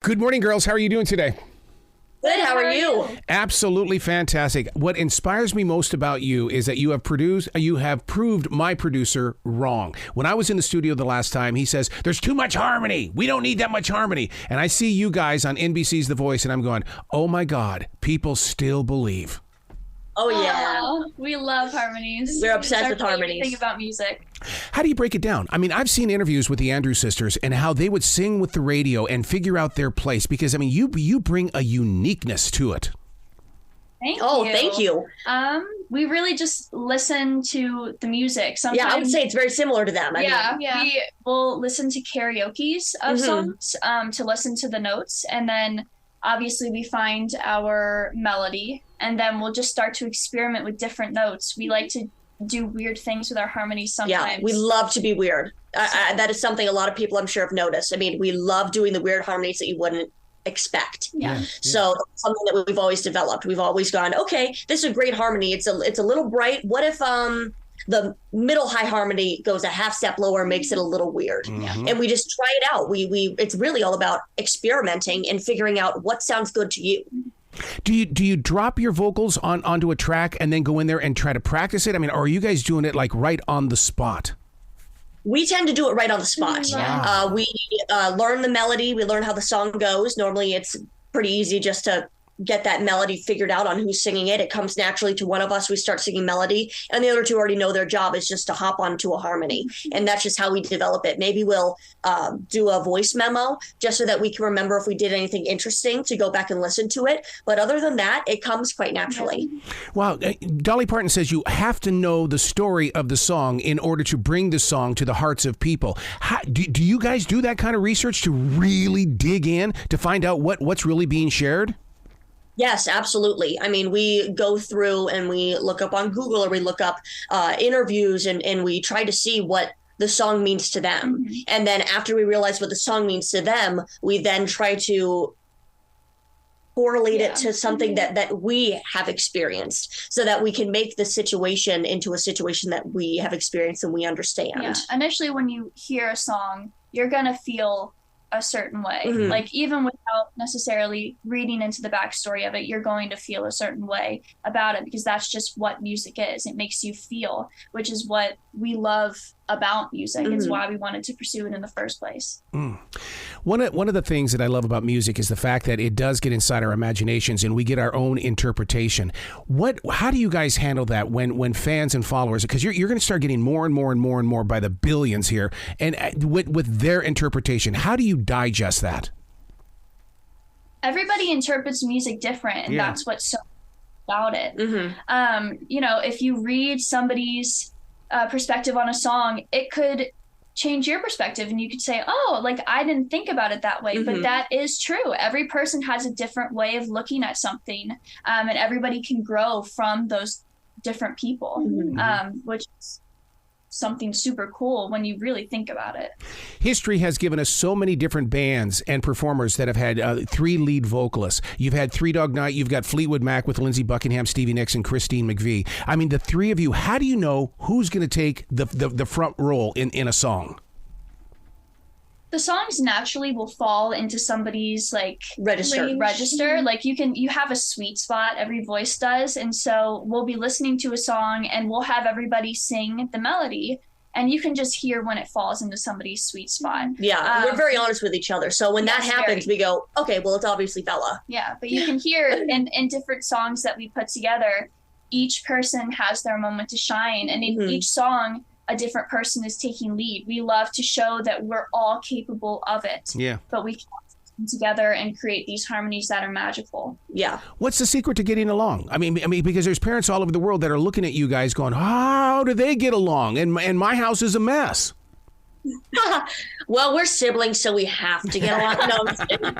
Good morning, girls. How are you doing today? Good. How are you? Absolutely fantastic. What inspires me most about you is that you have proved my producer wrong. When I was in the studio the last time, he says, there's too much harmony. We don't need that much harmony. And I see you guys on NBC's The Voice, and I'm going, oh my God, people still believe. Oh, yeah. We love harmonies. We're obsessed with harmonies. Think about music. How do you break it down? I mean, I've seen interviews with the Andrews sisters and how they would sing with the radio and figure out their place because, I mean, you bring a uniqueness to it. Thank you. We really just listen to the music. Sometimes, yeah, I would say it's very similar to them. We will listen to karaoke's of songs to listen to the notes, and then obviously we find our melody, and then we'll just start to experiment with different notes. We like to do weird things with our harmonies sometimes. Yeah, we love to be weird. That is something a lot of people I'm sure have noticed. I mean, we love doing the weird harmonies that you wouldn't expect. Yeah. So that's something that we've always developed. We've always gone, okay, this is a great harmony. It's a little bright. What if the middle high harmony goes a half step lower, makes it a little weird? And we just try it out. It's really all about experimenting and figuring out what sounds good to you. Do you drop your vocals onto a track and then go in there and try to practice it? I mean, or are you guys doing it like right on the spot? We tend to do it right on the spot. Wow. We learn the melody. We learn how the song goes. Normally, it's pretty easy just to get that melody figured out on who's singing it. It comes naturally to one of us. We start singing melody, and the other two already know their job is just to hop onto a harmony. And that's just how we develop it. Maybe we'll do a voice memo just so that we can remember if we did anything interesting to go back and listen to it. But other than that, it comes quite naturally. Wow. Dolly Parton says you have to know the story of the song in order to bring the song to the hearts of people. Do you guys do that kind of research to really dig in to find out what's really being shared? Yes, absolutely. I mean, we go through and we look up on Google, or we look up interviews, and we try to see what the song means to them. And then after we realize what the song means to them, we then try to correlate it to something that we have experienced, so that we can make the situation into a situation that we have experienced and we understand. Yeah. Initially, when you hear a song, you're going to feel a certain way. Like, even without necessarily reading into the backstory of it, you're going to feel a certain way about it, because that's just what music is. It makes you feel, which is what we love about music. It's why we wanted to pursue it in the first place. One of the things that I love about music is the fact that it does get inside our imaginations and we get our own interpretation. How do you guys handle that when fans and followers, because you're going to start getting more and more and more and more by the billions here, and with their interpretation, how do you digest that? Everybody interprets music different, and that's what's so about it. If you read somebody's perspective on a song, it could change your perspective, and you could say, oh, like, I didn't think about it that way. But that is true. Every person has a different way of looking at something, and everybody can grow from those different people, which is something super cool when you really think about it. History has given us so many different bands and performers that have had 3 lead vocalists. You've had Three Dog Night, you've got Fleetwood Mac with Lindsey Buckingham, Stevie Nicks, and Christine McVie. I mean, the 3 of you, how do you know who's going to take the front role in a song? The songs naturally will fall into somebody's register. Like, you have a sweet spot, every voice does. And so we'll be listening to a song and we'll have everybody sing the melody, and you can just hear when it falls into somebody's sweet spot. Yeah, we're very honest with each other. So when that happens, we go, okay, well, it's obviously Bella. Yeah, but you can hear in different songs that we put together, each person has their moment to shine. And in each song, a different person is taking lead. We love to show that we're all capable of it. Yeah. But we can come together and create these harmonies that are magical. Yeah. What's the secret to getting along? I mean, because there's parents all over the world that are looking at you guys going, how do they get along? And my house is a mess. Well, we're siblings, so we have to get along. No, I'm kidding.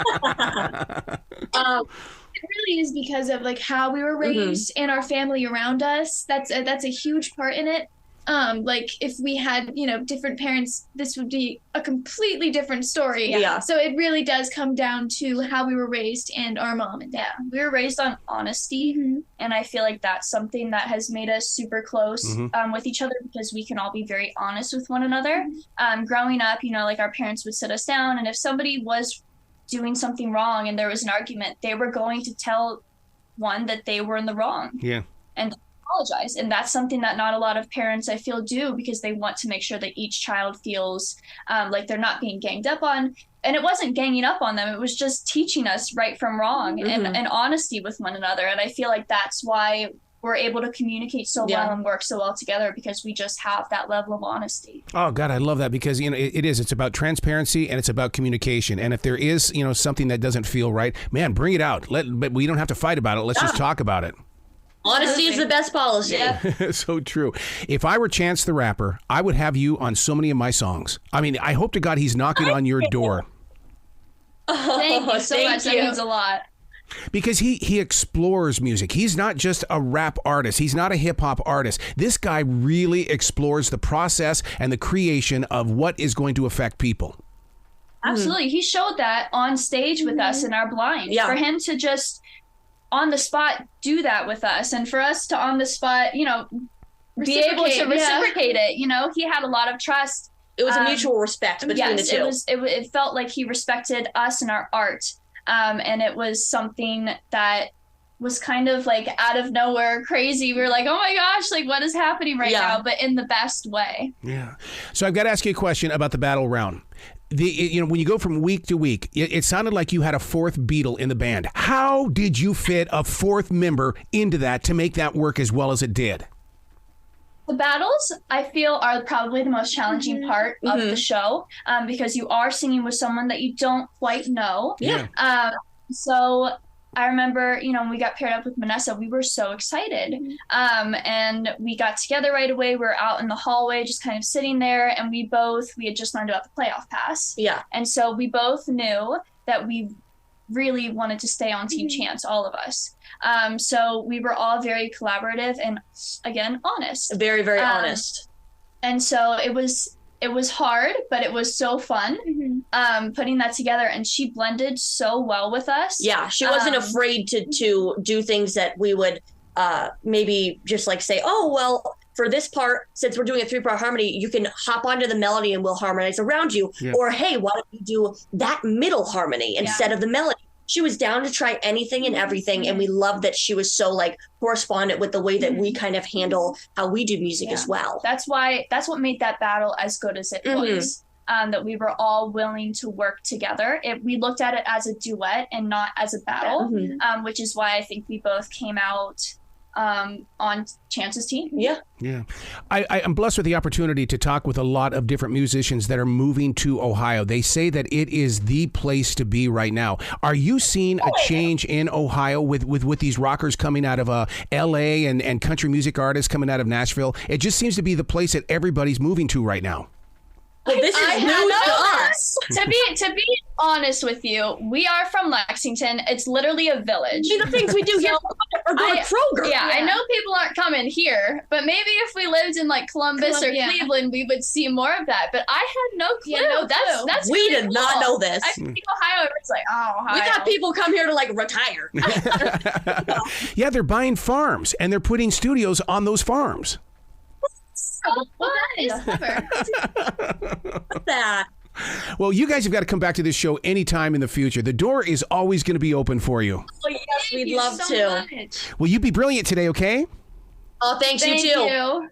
It really is because of like how we were raised and our family around us. That's a huge part in it. Like if we had, different parents, this would be a completely different story. Yeah. So it really does come down to how we were raised and our mom and dad. Yeah. We were raised on honesty. And I feel like that's something that has made us super close with each other, because we can all be very honest with one another. Growing up, like our parents would sit us down, and if somebody was doing something wrong and there was an argument, they were going to tell one that they were in the wrong. Yeah. And apologize. And that's something that not a lot of parents, I feel, do, because they want to make sure that each child feels like they're not being ganged up on. And it wasn't ganging up on them. It was just teaching us right from wrong and honesty with one another. And I feel like that's why we're able to communicate so well and work so well together, because we just have that level of honesty. Oh God, I love that, because it's about transparency and it's about communication. And if there is something that doesn't feel right, man, bring it out. But we don't have to fight about it. Let's just talk about it. Honesty is the best policy. Yeah. So true. If I were Chance the Rapper, I would have you on so many of my songs. I mean, I hope to God he's knocking on your door. Thank you so much. That means a lot. Because he explores music. He's not just a rap artist. He's not a hip hop artist. This guy really explores the process and the creation of what is going to affect people. Absolutely. He showed that on stage with us in our blind. For him to just on the spot do that with us, and for us to on the spot, be able to reciprocate it. He had a lot of trust. It was a mutual respect between the two. It felt like he respected us and our art. And it was something that was kind of like out of nowhere crazy. We were like, oh my gosh, like what is happening right now, but in the best way. Yeah. So I've got to ask you a question about the battle round. When you go from week to week, it sounded like you had a fourth Beatle in the band. How did you fit a fourth member into that to make that work as well as it did? The battles, I feel, are probably the most challenging part of the show, because you are singing with someone that you don't quite know. Yeah. So I remember, when we got paired up with Vanessa, we were so excited. And we got together right away. We were out in the hallway, just kind of sitting there, and we had just learned about the playoff pass. Yeah. And so we both knew that we really wanted to stay on Team Chance, all of us. So we were all very collaborative and, again, honest. Very, very honest. And so it was hard, but it was so fun putting that together. And she blended so well with us. Yeah, she wasn't afraid to do things that we would maybe just like say, oh, well, for this part, since we're doing a 3-part harmony, you can hop onto the melody and we'll harmonize around you. Yeah. Or, hey, why don't you do that middle harmony instead of the melody? She was down to try anything and everything. And we love that she was so correspondent with the way that we kind of handle how we do music as well. That's what made that battle as good as it was. That we were all willing to work together. We looked at it as a duet and not as a battle, which is why I think we both came out on Chance's team. Yeah. I'm blessed with the opportunity to talk with a lot of different musicians that are moving to Ohio. They say that it is the place to be right now. Are you seeing a change in Ohio with these rockers coming out of LA and country music artists coming out of Nashville? It just seems to be the place that everybody's moving to right now. Well, this is news to us. To be honest with you, we are from Lexington. It's literally a village. The things we do here are going to Kroger. Yeah, I know people aren't coming here, but maybe if we lived in Columbus or Cleveland, we would see more of that. But I had no clue. Yeah, That's we really did not know this. I think Ohio, it's like, Ohio. We got people come here to retire. Yeah, they're buying farms and they're putting studios on those farms. Well, that is clever. What's that? Well, you guys have got to come back to this show anytime in the future. The door is always going to be open for you. Oh, yes, we'd love to. Will you be brilliant today, okay? Oh, thank you too.